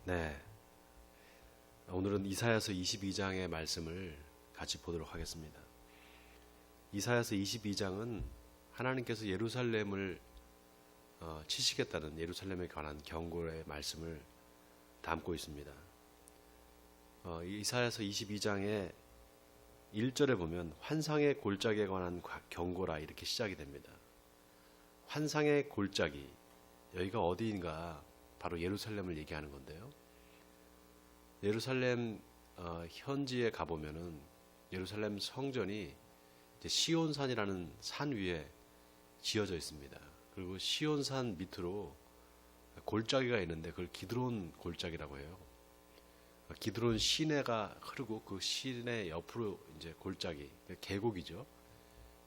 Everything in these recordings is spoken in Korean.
네, 오늘은 이사야서 22장의 말씀을 같이 보도록 하겠습니다. 이사야서 22장은 하나님께서 예루살렘을 치시겠다는 예루살렘에 관한 경고의 말씀을 담고 있습니다. 이사야서 22장의 1절에 보면 환상의 골짜기에 관한 경고라 이렇게 시작이 됩니다. 환상의 골짜기, 여기가 어디인가? 바로 예루살렘을 얘기하는 건데요. 예루살렘 현지에 가보면은 예루살렘 성전이 이제 시온산이라는 산 위에 지어져 있습니다. 그리고 시온산 밑으로 골짜기가 있는데 그걸 기드론 골짜기라고 해요. 기드론 시내가 흐르고 그 시내 옆으로 이제 골짜기, 계곡이죠.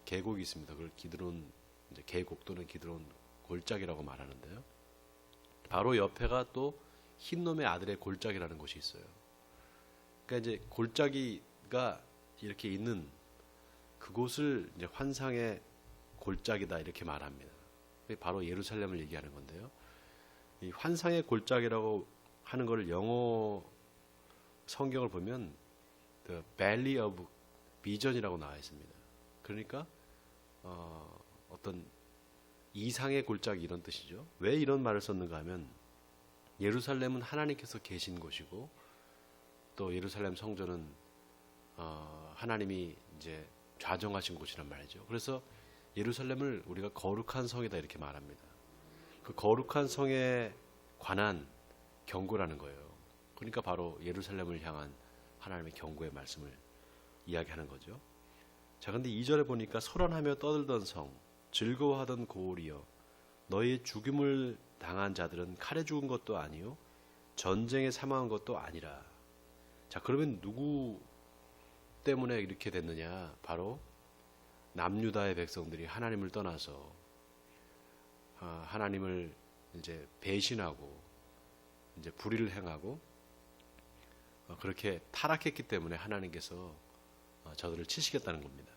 계곡이 있습니다. 그걸 기드론 이제 계곡 또는 기드론 골짜기라고 말하는데요. 바로 옆에가 또 흰놈의 아들의 골짜기라는 곳이 있어요. 그러니까 이제 골짜기가 이렇게 있는 그곳을 이제 환상의 골짜기다 이렇게 말합니다. 바로 예루살렘을 얘기하는 건데요. 이 환상의 골짜기라고 하는 것을 영어 성경을 보면 The Valley of Vision이라고 나와 있습니다. 그러니까 어떤 이상의 골짜기 이런 뜻이죠. 왜 이런 말을 썼는가 하면 예루살렘은 하나님께서 계신 곳이고 또 예루살렘 성전은 하나님이 이제 좌정하신 곳이란 말이죠. 그래서 예루살렘을 우리가 거룩한 성이다 이렇게 말합니다. 그 거룩한 성에 관한 경고라는 거예요. 그러니까 바로 예루살렘을 향한 하나님의 경고의 말씀을 이야기하는 거죠. 자, 근데 2절에 보니까 소란하며 떠들던 성, 즐거워하던 고을이여, 너희 죽임을 당한 자들은 칼에 죽은 것도 아니요 전쟁에 사망한 것도 아니라. 자, 그러면 누구 때문에 이렇게 됐느냐? 바로 남유다의 백성들이 하나님을 떠나서 하나님을 이제 배신하고 이제 불의를 행하고 그렇게 타락했기 때문에 하나님께서 저들을 치시겠다는 겁니다.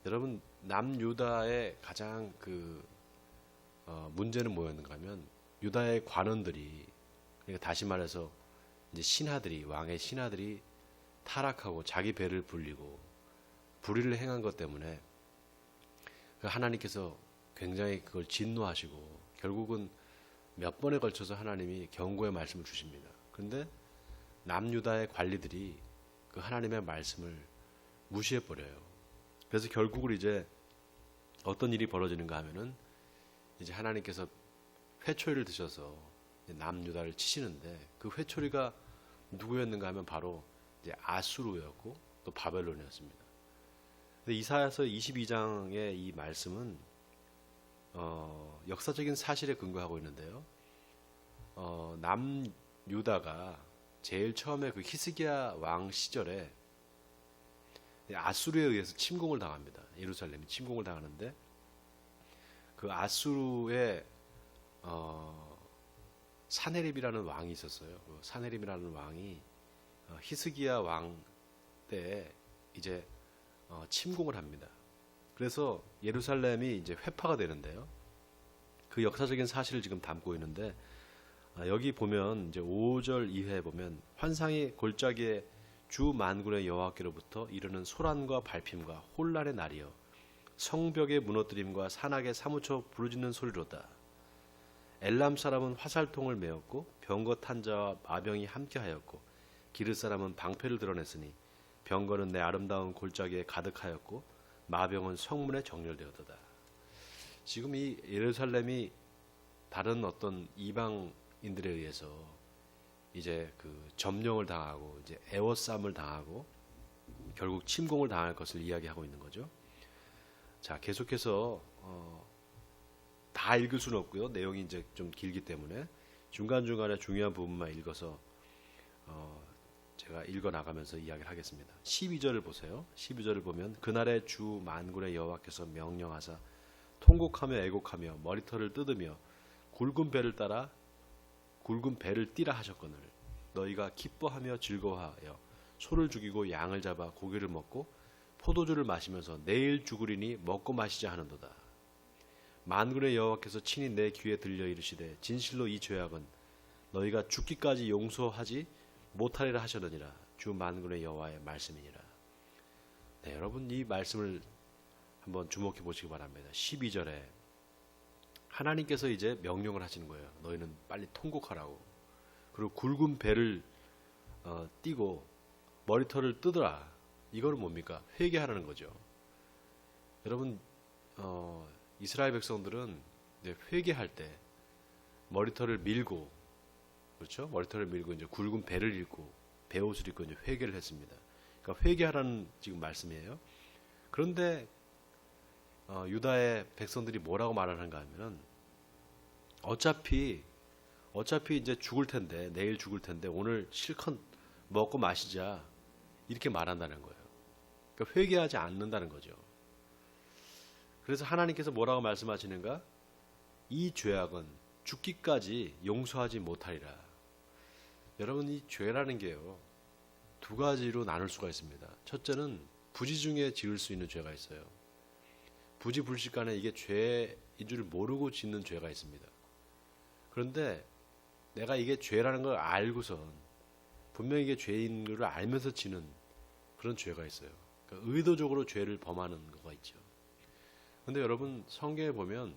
여러분, 남유다의 가장 문제는 뭐였는가 하면 유다의 관원들이, 그러니까 다시 말해서 이제 신하들이, 왕의 신하들이 타락하고 자기 배를 불리고 불의를 행한 것 때문에 하나님께서 굉장히 그걸 진노하시고 결국은 몇 번에 걸쳐서 하나님이 경고의 말씀을 주십니다. 그런데 남유다의 관리들이 그 하나님의 말씀을 무시해버려요. 그래서 결국은 이제 어떤 일이 벌어지는가 하면은 이제 하나님께서 회초리를 드셔서 남유다를 치시는데 그 회초리가 누구였는가 하면 바로 이제 아수르였고 또 바벨론이었습니다. 근데 이사야서 22장의 이 말씀은 역사적인 사실에 근거하고 있는데요. 남유다가 제일 처음에 그 히스기야 왕 시절에 아수르에 의해서 침공을 당합니다. 예루살렘이 침공을 당하는데 그 아수르의 사네립이라는 왕이 있었어요. 그 사네립이라는 왕이 히스기야 왕 때 이제 침공을 합니다. 그래서 예루살렘이 이제 회파가 되는데요. 그 역사적인 사실을 지금 담고 있는데 여기 보면 이제 5절 이하에 보면 환상의 골짜기에 주 만군의 여호와께로부터 이르는 소란과 발핌과 혼란의 날이여 성벽의 무너뜨림과 산악에 사무쳐 부르짖는 소리로다. 엘람 사람은 화살통을 메었고 병거 탄 자와 마병이 함께하였고 기르 사람은 방패를 드러냈으니 병거는 내 아름다운 골짜기에 가득하였고 마병은 성문에 정렬되었도다. 지금 이 예루살렘이 다른 어떤 이방인들에 의해서 이제 그 점령을 당하고 이제 애워싸움을 당하고 결국 침공을 당할 것을 이야기하고 있는 거죠. 자, 계속해서 다 읽을 수는 없고요. 내용이 이제 좀 길기 때문에 중간중간에 중요한 부분만 읽어서 제가 읽어 나가면서 이야기를 하겠습니다. 12절을 보세요. 12절을 보면 그날의 주 만군의 여호와께서 명령하사 통곡하며 애곡하며 머리털을 뜯으며 굵은 배를 따라 굵은 배를 띠라 하셨거늘 너희가 기뻐하며 즐거워하여 소를 죽이고 양을 잡아 고기를 먹고 포도주를 마시면서 내일 죽으리니 먹고 마시자 하는도다. 만군의 여호와께서 친히 내 귀에 들려 이르시되 진실로 이 죄악은 너희가 죽기까지 용서하지 못하리라 하셨느니라. 주 만군의 여호와의 말씀이니라. 네, 여러분 이 말씀을 한번 주목해 보시기 바랍니다. 12절에 하나님께서 이제 명령을 하시는 거예요. 너희는 빨리 통곡하라고. 그리고 굵은 배를 띄고 머리털을 뜯으라. 이거는 뭡니까? 회개하라는 거죠. 여러분 이스라엘 백성들은 이제 회개할 때 머리털을 밀고, 그렇죠? 머리털을 밀고 이제 굵은 배를 입고 베옷을 입고 이제 회개를 했습니다. 그러니까 회개하라는 지금 말씀이에요. 그런데 유다의 백성들이 뭐라고 말하는가 하면은 어차피 이제 죽을 텐데, 내일 죽을 텐데 오늘 실컷 먹고 마시자, 이렇게 말한다는 거예요. 그러니까 회개하지 않는다는 거죠. 그래서 하나님께서 뭐라고 말씀하시는가? 이 죄악은 죽기까지 용서하지 못하리라. 여러분 이 죄라는 게요, 두 가지로 나눌 수가 있습니다. 첫째는 부지 중에 지을 수 있는 죄가 있어요. 부지불식간에 이게 죄인 줄 모르고 짓는 죄가 있습니다. 그런데 내가 이게 죄라는 걸 알고선, 분명히 이게 죄인 걸 알면서 지는 그런 죄가 있어요. 그러니까 의도적으로 죄를 범하는 거가 있죠. 근데 여러분 성경에 보면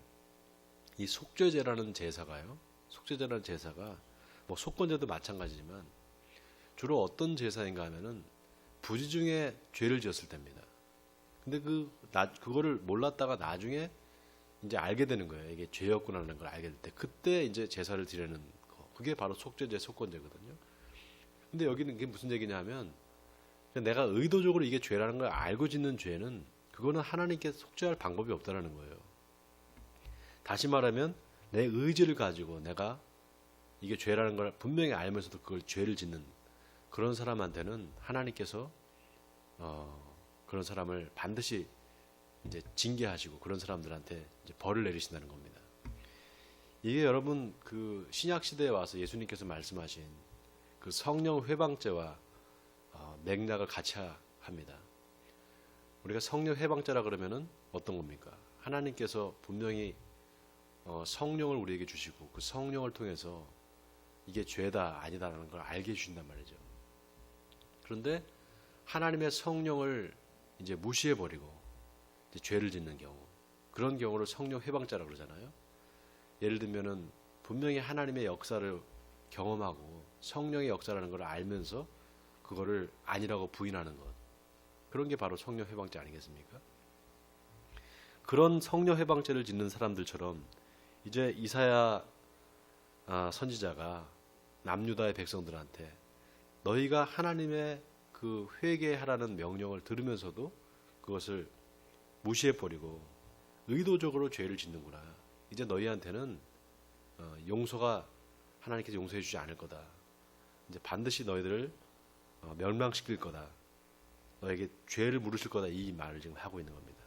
이 속죄제라는 제사가요, 속죄제라는 제사가 뭐 속건제도 마찬가지지만 주로 어떤 제사인가 하면은 부지 중에 죄를 지었을 때입니다. 근데 그거를 몰랐다가 나중에 이제 알게 되는 거예요. 이게 죄였구나라는 걸 알게 될 때, 그때 이제 제사를 드리는 거, 그게 바로 속죄제, 속건제거든요. 근데 여기는 이게 무슨 얘기냐 하면, 내가 의도적으로 이게 죄라는 걸 알고 짓는 죄는, 그거는 하나님께 속죄할 방법이 없다라는 거예요. 다시 말하면 내 의지를 가지고 내가 이게 죄라는 걸 분명히 알면서도 그걸 죄를 짓는 그런 사람한테는 하나님께서 그런 사람을 반드시 이제 징계하시고 그런 사람들한테 이제 벌을 내리신다는 겁니다. 이게 여러분 그 신약 시대에 와서 예수님께서 말씀하신 그 성령 회방죄와 맥락을 같이 합니다. 우리가 성령 회방죄라 그러면은 어떤 겁니까? 하나님께서 분명히 성령을 우리에게 주시고 그 성령을 통해서 이게 죄다 아니다라는 걸 알게 해주신단 말이죠. 그런데 하나님의 성령을 이제 무시해버리고 이제 죄를 짓는 경우, 그런 경우를 성령 회방죄라고 그러잖아요. 예를 들면은 분명히 하나님의 역사를 경험하고 성령의 역사라는 걸 알면서 그거를 아니라고 부인하는 것, 그런 게 바로 성령 회방죄 아니겠습니까? 그런 성령 회방죄를 짓는 사람들처럼 이제 이사야 선지자가 남유다의 백성들한테 너희가 하나님의 그 회개하라는 명령을 들으면서도 그것을 무시해버리고 의도적으로 죄를 짓는구나. 이제 너희한테는 용서가 하나님께서 용서해 주지 않을 거다. 이제 반드시 너희들을 멸망시킬 거다. 너에게 죄를 물으실 거다. 이 말을 지금 하고 있는 겁니다.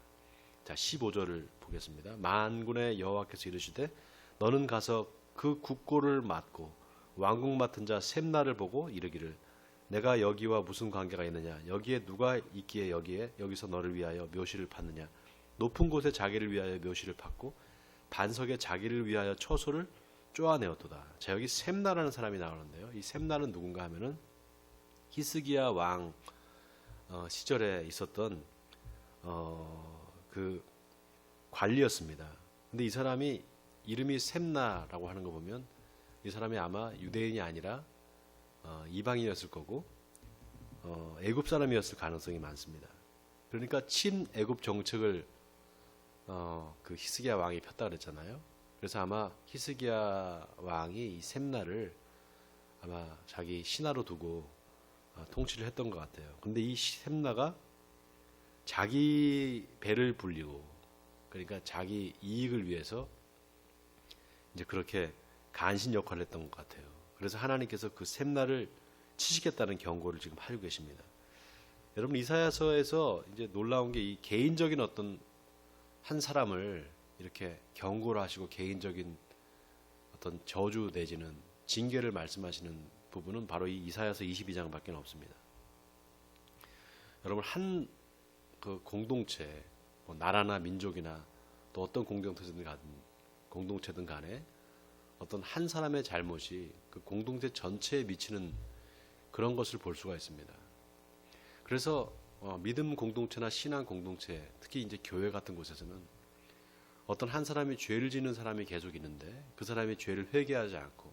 자, 15절을 보겠습니다. 만군의 여호와께서 이르시되 너는 가서 그 국고를 맡고 왕궁 맡은 자 셈나를 보고 이르기를 내가 여기와 무슨 관계가 있느냐, 여기에 누가 있기에 여기서 너를 위하여 묘시를 팠느냐, 높은 곳에 자기를 위하여 묘시를 팠고 반석에 자기를 위하여 처소를 쪼아내었도다. 자, 여기 셈나라는 사람이 나오는데요, 이 셈나는 누군가 하면은 히스기야 왕 시절에 있었던 그 관리였습니다. 근데 이 사람이 이름이 셈나라고 하는 거 보면 이 사람이 아마 유대인이 아니라 이방인이었을 거고 애굽 사람이었을 가능성이 많습니다. 그러니까 친애굽 정책을 그 히스기야 왕이 폈다 그랬잖아요. 그래서 아마 히스기야 왕이 이 셈나를 아마 자기 신하로 두고 통치를 했던 것 같아요. 근데 이 셈나가 자기 배를 불리고, 그러니까 자기 이익을 위해서 이제 그렇게 간신 역할을 했던 것 같아요. 그래서 하나님께서 그 셈나를 치시겠다는 경고를 지금 하고 계십니다. 여러분 이사야서에서 이제 놀라운 게 이 개인적인 어떤 한 사람을 이렇게 경고를 하시고 개인적인 어떤 저주 내지는 징계를 말씀하시는 부분은 바로 이 이사야서 22장밖에 없습니다. 여러분 한 그 공동체, 뭐 나라나 민족이나 또 어떤 공동체든 간에 어떤 한 사람의 잘못이 그 공동체 전체에 미치는 그런 것을 볼 수가 있습니다. 그래서 믿음 공동체나 신앙 공동체, 특히 이제 교회 같은 곳에서는 어떤 한 사람이 죄를 짓는 사람이 계속 있는데 그 사람이 죄를 회개하지 않고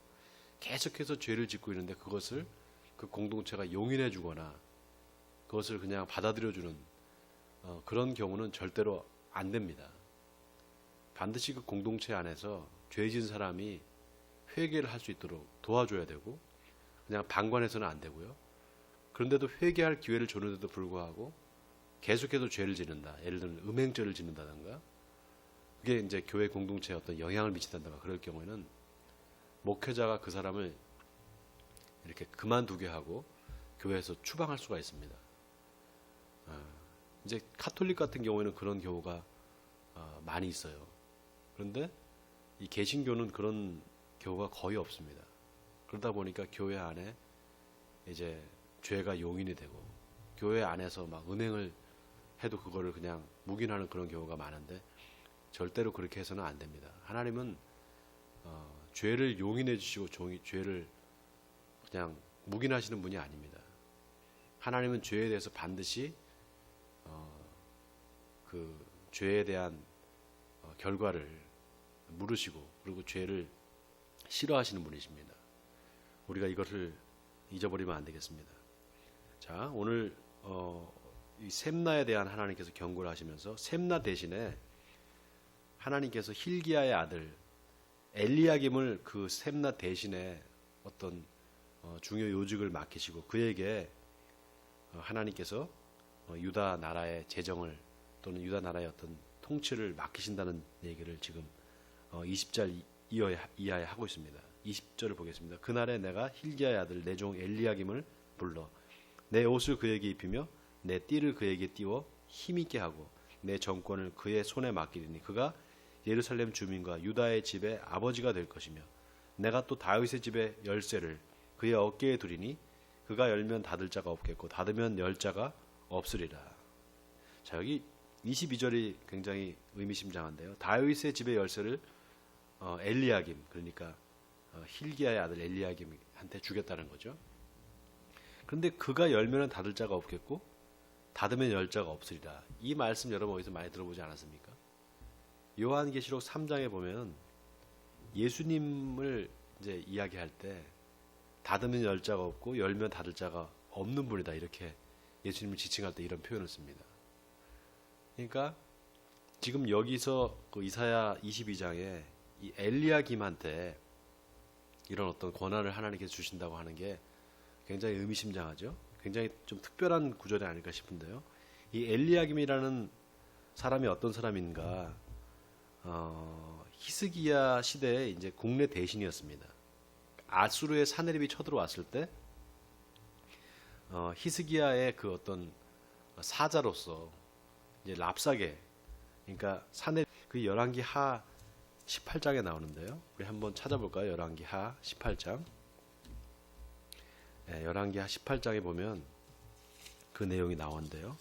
계속해서 죄를 짓고 있는데 그것을 그 공동체가 용인해 주거나 그것을 그냥 받아들여 주는 그런 경우는 절대로 안 됩니다. 반드시 그 공동체 안에서 죄 지은 사람이 회개를 할 수 있도록 도와줘야 되고 그냥 방관해서는 안 되고요. 그런데도 회개할 기회를 주는데도 불구하고 계속해서 죄를 짓는다. 예를 들면 음행죄를 짓는다든가 그게 이제 교회 공동체에 어떤 영향을 미친다든가 그럴 경우에는 목회자가 그 사람을 이렇게 그만두게 하고 교회에서 추방할 수가 있습니다. 이제 카톨릭 같은 경우에는 그런 경우가 많이 있어요. 그런데 이 개신교는 그런 경우가 거의 없습니다. 그러다 보니까 교회 안에 이제 죄가 용인이 되고 교회 안에서 막 은행을 해도 그거를 그냥 묵인하는 그런 경우가 많은데 절대로 그렇게 해서는 안 됩니다. 하나님은 죄를 용인해 주시고 죄를 그냥 묵인하시는 분이 아닙니다. 하나님은 죄에 대해서 반드시 그 죄에 대한 결과를 물으시고 그리고 죄를 싫어하시는 분이십니다. 우리가 이것을 잊어버리면 안 되겠습니다. 자, 오늘 이 셈나에 대한 하나님께서 경고를 하시면서 셈나 대신에 하나님께서 힐기야의 아들 엘리야김을 그 셈나 대신에 어떤 중요 요직을 맡기시고 그에게 하나님께서 유다 나라의 재정을 또는 유다 나라의 어떤 통치를 맡기신다는 얘기를 지금 20절 이하에 하고 있습니다. 20절을 보겠습니다. 그날에 내가 힐기야의 아들 내 종 엘리야김을 불러 내 옷을 그에게 입히며 내 띠를 그에게 띄워 힘있게 하고 내 정권을 그의 손에 맡기리니 그가 예루살렘 주민과 유다의 집의 아버지가 될 것이며 내가 또 다윗의 집의 열쇠를 그의 어깨에 두리니 그가 열면 닫을 자가 없겠고 닫으면 열 자가 없으리라. 자, 여기 22절이 굉장히 의미심장한데요. 다윗의 집의 열쇠를 엘리야김 그러니까 힐기야의 아들 엘리야김한테 주겠다는 거죠. 그런데 그가 열면은 닫을 자가 없겠고 닫으면 열 자가 없으리라. 이 말씀 여러분 어디서 많이 들어보지 않았습니까? 요한계시록 3장에 보면 예수님을 이제 이야기할 때 닫으면 열 자가 없고 열면 닫을 자가 없는 분이다 이렇게 예수님을 지칭할 때 이런 표현을 씁니다. 그러니까 지금 여기서 그 이사야 22장에 이 엘리야김한테 이런 어떤 권한을 하나님께서 주신다고 하는 게 굉장히 의미심장하죠. 굉장히 좀 특별한 구절이 아닐까 싶은데요. 이 엘리야김이라는 사람이 어떤 사람인가? 히스기야 시대에 이제 국내 대신이었습니다. 아수르의 사내립이 쳐들어왔을 때 히스기야의 그 어떤 사자로서 이제 랍사게 그러니까 사내 그 열왕기 하 18장에 나오는데요. 우리 한번 찾아볼까요? 열왕기 하 18장. 네, 열왕기 하 18장에 보면 그 내용이 나오는데요.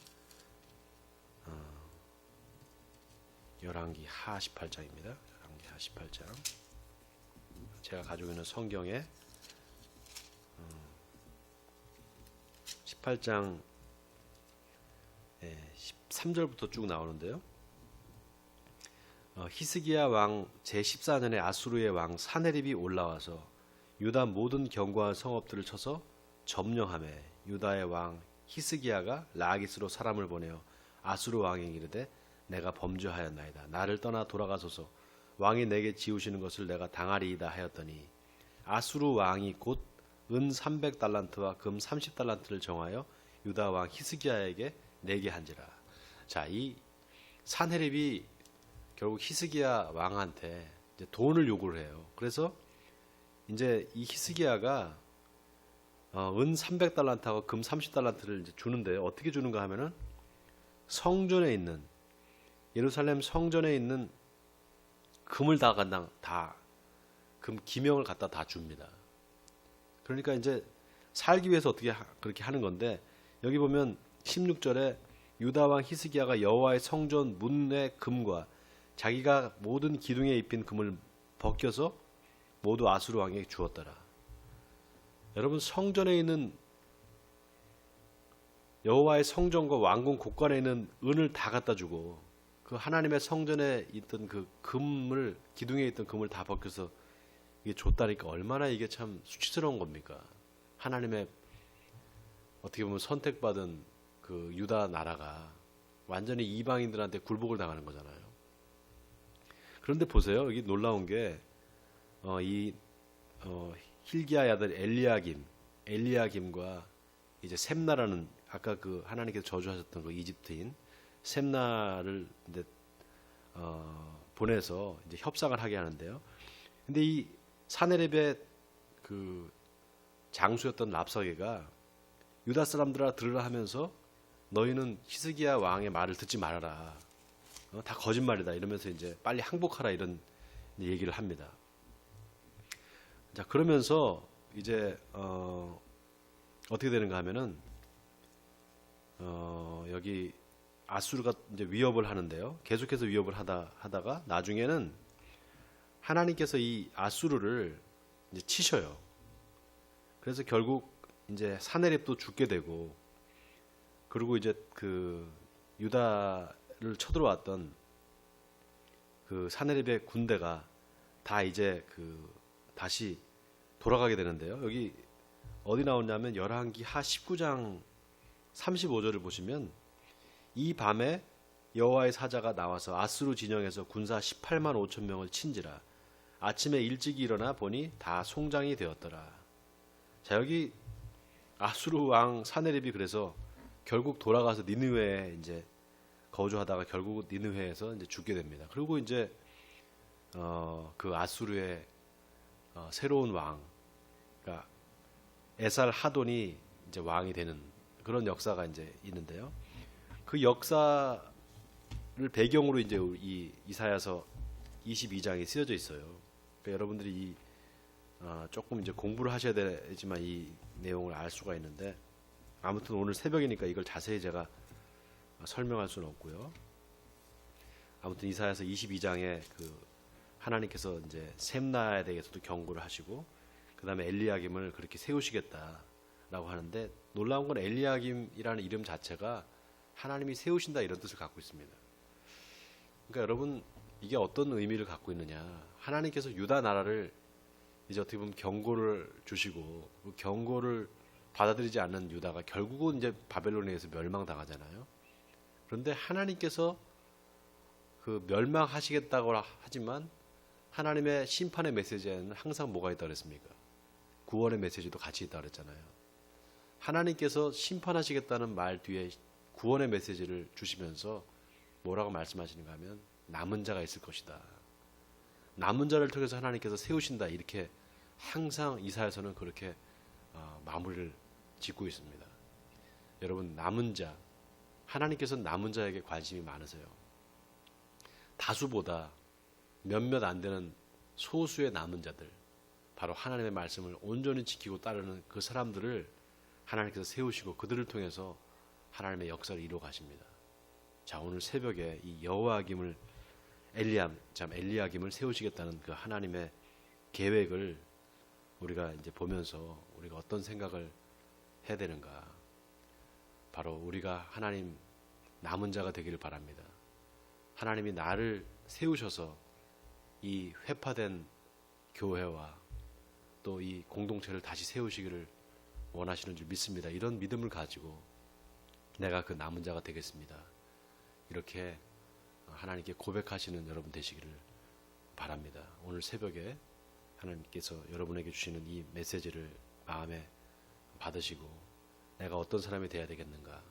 열왕기 하 18장입니다. 열왕기 하 18장. 제가 가지고 있는 성경에 18장 13절부터 쭉 나오는데요. 히스기야 왕 제14년에 아수르의 왕 사네립이 올라와서 유다 모든 견고한 성읍들을 쳐서 점령하매 유다의 왕 히스기야가 라기스로 사람을 보내어 아수르 왕에게 이르되 내가 범죄하였나이다. 나를 떠나 돌아가소서. 왕이 내게 지우시는 것을 내가 당하리이다 하였더니 아수르 왕이 곧 은 300달란트와 금 30달란트를 정하여 유다 왕 히스기야에게 내게 한지라. 자, 이 사네립이 결국 히스기야 왕한테 이제 돈을 요구를 해요. 그래서 이제 이 히스기야가 은 300달란트하고 금 30달란트를 이제 주는데 어떻게 주는가 하면은 성전에 있는 예루살렘 성전에 있는 금을 다 금 기명을 갖다 다 줍니다. 그러니까 이제 살기 위해서 어떻게 그렇게 하는 건데 여기 보면 16절에 유다 왕 히스기야가 여호와의 성전 문의 금과 자기가 모든 기둥에 입힌 금을 벗겨서 모두 아수르 왕에게 주었더라. 여러분, 성전에 있는 여호와의 성전과 왕궁 곳간에 있는 은을 다 갖다 주고 그 하나님의 성전에 있던 그 금을, 기둥에 있던 금을 다 벗겨서 이게 줬다니까 얼마나 이게 참 수치스러운 겁니까? 하나님의 어떻게 보면 선택받은 그 유다 나라가 완전히 이방인들한테 굴복을 당하는 거잖아요. 그런데 보세요. 여기 놀라운 게 힐기야의 아들 엘리야김과 이제 셈나라는 아까 그 하나님께서 저주하셨던 그 이집트인 셈나를 이제 보내서 이제 협상을 하게 하는데요. 근데 이 사네립의 그 장수였던 랍사게가 유다 사람들아 들으라 하면서 너희는 히스기야 왕의 말을 듣지 말아라. 다 거짓말이다. 이러면서 이제 빨리 항복하라 이런 얘기를 합니다. 자, 그러면서 이제 어떻게 되는가 하면은 여기 아수르가 이제 위협을 하는데요. 계속해서 위협을 하다가 나중에는 하나님께서 이 아수르를 이제 치셔요. 그래서 결국 이제 사네립도 죽게 되고, 그리고 이제 그 유다를 쳐들어왔던 그 사네립의 군대가 다 이제 그 다시 돌아가게 되는데요. 여기 어디 나오냐면 열왕기 하 19장 35절을 보시면 이 밤에 여호와의 사자가 나와서 아수르 진영에서 군사 18만 5천 명을 친지라. 아침에 일찍 일어나 보니 다 송장이 되었더라. 자, 여기 아수르 왕 사네립이 그래서 결국 돌아가서 니느웨에 이제 거주하다가 결국 니느웨에서 이제 죽게 됩니다. 그리고 이제 그 아수르의 새로운 왕, 그러니까 에살 하돈이 이제 왕이 되는 그런 역사가 이제 있는데요. 그 역사를 배경으로 이제 이 이사야서 22장이 쓰여져 있어요. 그러니까 여러분들이 조금 이제 공부를 하셔야 되지만 이 내용을 알 수가 있는데, 아무튼 오늘 새벽이니까 이걸 자세히 제가 설명할 수는 없고요. 아무튼 이사야서 22장에 그 하나님께서 이제 셈나에 대해서도 경고를 하시고, 그 다음에 엘리야김을 그렇게 세우시겠다라고 하는데, 놀라운 건 엘리야김이라는 이름 자체가 하나님이 세우신다 이런 뜻을 갖고 있습니다. 그러니까 여러분, 이게 어떤 의미를 갖고 있느냐? 하나님께서 유다 나라를 이제 어떻게 보면 경고를 주시고, 그 경고를 받아들이지 않는 유다가 결국은 이제 바벨론에 의해서 멸망당하잖아요. 그런데 하나님께서 그 멸망하시겠다고 하지만 하나님의 심판의 메시지에는 항상 뭐가 있다고 그랬습니까? 구원의 메시지도 같이 있다고 그랬잖아요. 하나님께서 심판하시겠다는 말 뒤에 구원의 메시지를 주시면서 뭐라고 말씀하시는가 하면 남은 자가 있을 것이다. 남은 자를 통해서 하나님께서 세우신다. 이렇게 항상 이사야서는 그렇게 마무리를 짓고 있습니다. 여러분, 남은 자, 하나님께서는 남은 자에게 관심이 많으세요. 다수보다 몇몇 안 되는 소수의 남은 자들, 바로 하나님의 말씀을 온전히 지키고 따르는 그 사람들을 하나님께서 세우시고 그들을 통해서 하나님의 역사를 이루어 가십니다. 자, 오늘 새벽에 이 여호와김을 엘리야김을 세우시겠다는 그 하나님의 계획을 우리가 이제 보면서 우리가 어떤 생각을 해야 되는가? 바로 우리가 하나님 남은 자가 되기를 바랍니다. 하나님이 나를 세우셔서 이 회파된 교회와 또 이 공동체를 다시 세우시기를 원하시는 줄 믿습니다. 이런 믿음을 가지고 내가 그 남은 자가 되겠습니다. 이렇게 하나님께 고백하시는 여러분 되시기를 바랍니다. 오늘 새벽에 하나님께서 여러분에게 주시는 이 메시지를 마음에 받으시고 내가 어떤 사람이 되어야 되겠는가.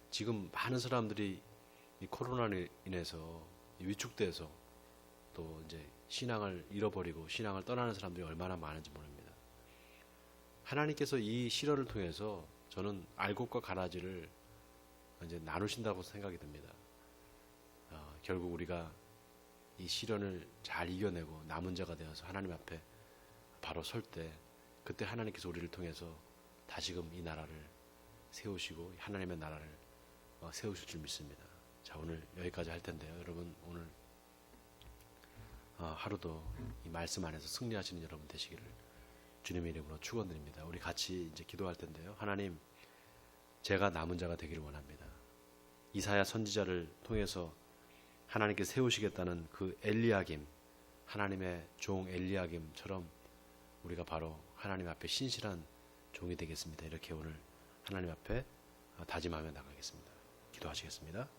지금 많은 사람들이 이 코로나로 인해서 위축돼서 또 이제 신앙을 잃어버리고 신앙을 떠나는 사람들이 얼마나 많은지 모릅니다. 하나님께서 이 시련을 통해서 저는 알곡과 가라지를 이제 나누신다고 생각이 듭니다. 결국 우리가 이 시련을 잘 이겨내고 남은 자가 되어서 하나님 앞에 바로 설 때, 그때 하나님께서 우리를 통해서 다시금 이 나라를 세우시고 하나님의 나라를 세우실 줄 믿습니다. 자, 오늘 여기까지 할 텐데요. 여러분, 오늘 하루도 이 말씀 안에서 승리하시는 여러분 되시기를 주님의 이름으로 축원드립니다. 우리 같이 이제 기도할 텐데요. 하나님, 제가 남은 자가 되기를 원합니다. 이사야 선지자를 통해서 하나님께 세우시겠다는 그 엘리야김, 하나님의 종 엘리야김처럼 우리가 바로 하나님 앞에 신실한 종이 되겠습니다. 이렇게 오늘 하나님 앞에 다짐하며 나가겠습니다. 기도하시겠습니다.